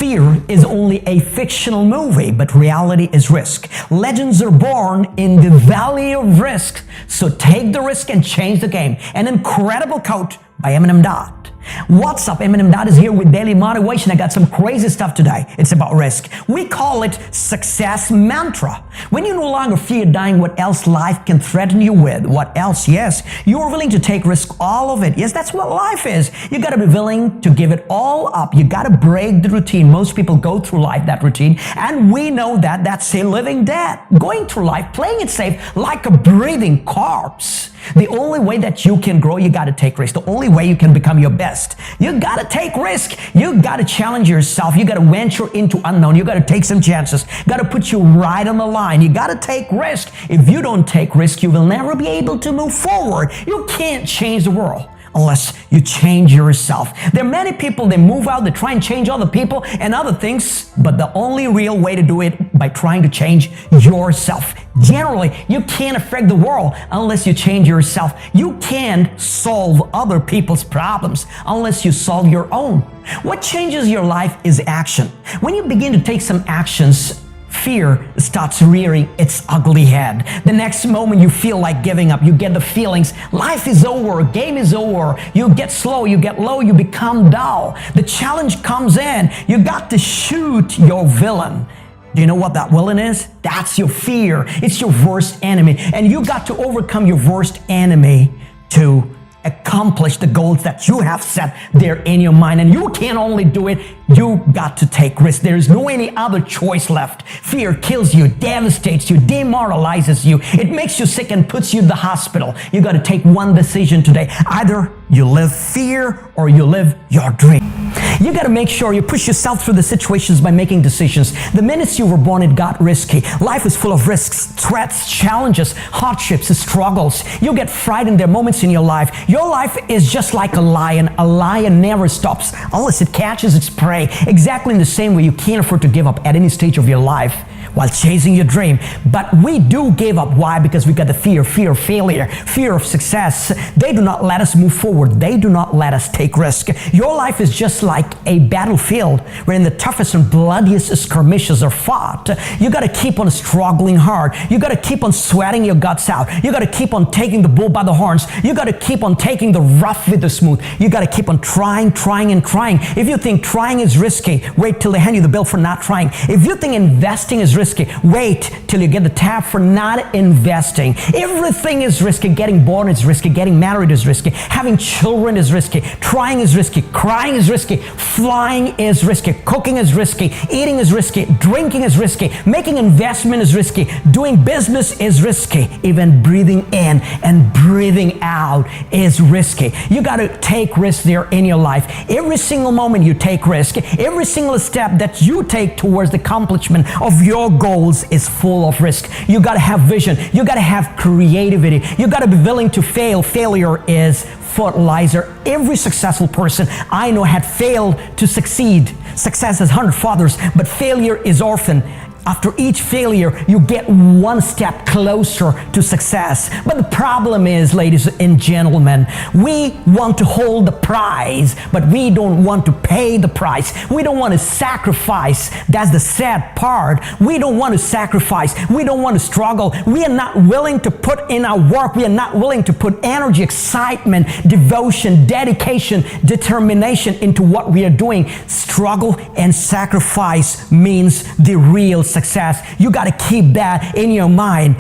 Fear is only a fictional movie, but reality is risk. Legends are born in the valley of risk, so take the risk and change the game. An incredible quote by MNM. What's up? MNM is here with Daily Motivation. I got some crazy stuff today. It's about risk. We call it success mantra. When you no longer fear dying, what else life can threaten you with? What else? Yes, you're willing to take risk, all of it. Yes, that's what life is. You got to be willing to give it all up. You got to break the routine. Most people go through life, that routine, and we know that that's a living dead. Going through life, playing it safe like a breathing corpse. The only way that you can grow, you got to take risk. The only way you can become your best, you got to take risk. You got to challenge yourself. You got to venture into unknown. You got to take some chances. Got to put you right on the line. You got to take risk. If you don't take risk, you will never be able to move forward. You can't change the world unless you change yourself. There are many people, they move out, they try and change other people and other things, but the only real way to do it by trying to change yourself. Generally, you can't affect the world unless you change yourself. You can't solve other people's problems unless you solve your own. What changes your life is action. When you begin to take some actions, fear starts rearing its ugly head. The next moment you feel like giving up, you get the feelings, life is over, game is over, you get slow, you get low, you become dull. The challenge comes in, you got to shoot your villain. Do you know what that villain is? That's your fear. It's your worst enemy. And you got to overcome your worst enemy to accomplish the goals that you have set there in your mind. And you can't only do it, you got to take risks. There is no any other choice left. Fear kills you, devastates you, demoralizes you. It makes you sick and puts you in the hospital. You got to take one decision today. Either you live fear or you live your dream. You got to make sure you push yourself through the situations by making decisions. The minute you were born, it got risky. Life is full of risks, threats, challenges, hardships, struggles. You get frightened. There are moments in your life. Your life is just like a lion. A lion never stops unless it catches its prey. Exactly in the same way, you can't afford to give up at any stage of your life while chasing your dream. But we do give up. Why? Because we got the fear of failure, fear of success. They do not let us move forward. They do not let us take risk. Your life is just like a battlefield wherein the toughest and bloodiest skirmishes are fought. You got to keep on struggling hard. You got to keep on sweating your guts out. You got to keep on taking the bull by the horns. You got to keep on taking the rough with the smooth. You got to keep on trying. If you think trying is risky, wait till they hand you the bill for not trying. If you think investing is risky, wait till you get the tab for not investing. Everything is risky. Getting born is risky. Getting married is risky. Having children is risky. Trying is risky. Crying is risky. Flying is risky. Cooking is risky. Eating is risky. Drinking is risky. Making investment is risky. Doing business is risky. Even breathing in and breathing out is risky. You got to take risks there in your life. Every single moment you take risk. Every single step that you take towards the accomplishment of your goals is full of risk. You got to have vision. You got to have creativity. You got to be willing to fail. Failure is fertilizer. Every successful person I know had failed to succeed. Success has 100 fathers, but failure is orphan. After each failure, you get one step closer to success. But the problem is, ladies and gentlemen, we want to hold the prize, but we don't want to pay the price. We don't want to sacrifice. That's the sad part. We don't want to sacrifice. We don't want to struggle. We are not willing to put in our work. We are not willing to put energy, excitement, devotion, dedication, determination into what we are doing. Struggle and sacrifice means the real success. You got to keep that in your mind.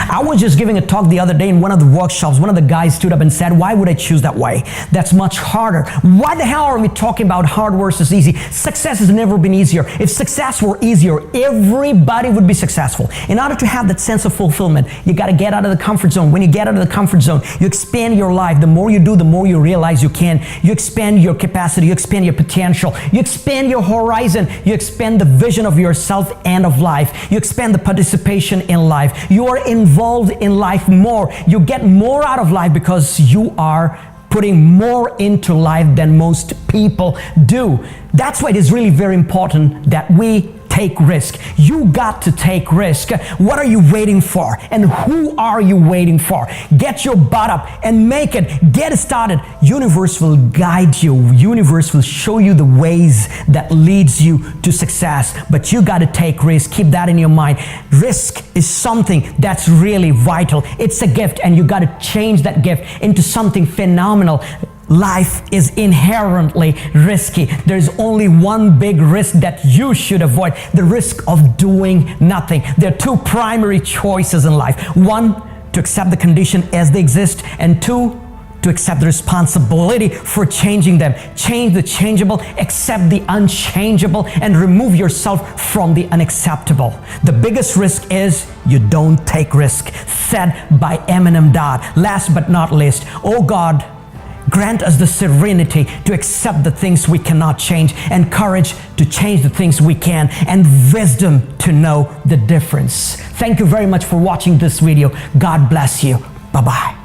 I was just giving a talk the other day in one of the workshops. One of the guys stood up and said, why would I choose that way? That's much harder. Why the hell are we talking about hard versus easy? Success has never been easier. If success were easier, everybody would be successful. In order to have that sense of fulfillment, you got to get out of the comfort zone. When you get out of the comfort zone, you expand your life. The more you do, the more you realize you can. You expand your capacity. You expand your potential. You expand your horizon. You expand the vision of yourself and of life. You expand the participation in life. You are involved in life more. You get more out of life because you are putting more into life than most people do. That's why it is really very important that we take risk. You got to take risk. What are you waiting for? And who are you waiting for? Get your butt up and make it. Get started. Universe will guide you. Universe will show you the ways that leads you to success. But you got to take risk. Keep that in your mind. Risk is something that's really vital. It's a gift, and you got to change that gift into something phenomenal. Life is inherently risky. There's only one big risk that you should avoid: the risk of doing nothing. There are two primary choices in life. One, to accept the condition as they exist, and two, to accept the responsibility for changing them. Change the changeable, accept the unchangeable, and remove yourself from the unacceptable. The biggest risk is you don't take risk. Said by MNM. Last but not least, oh God, grant us the serenity to accept the things we cannot change, and courage to change the things we can, and wisdom to know the difference. Thank you very much for watching this video. God bless you. Bye-bye.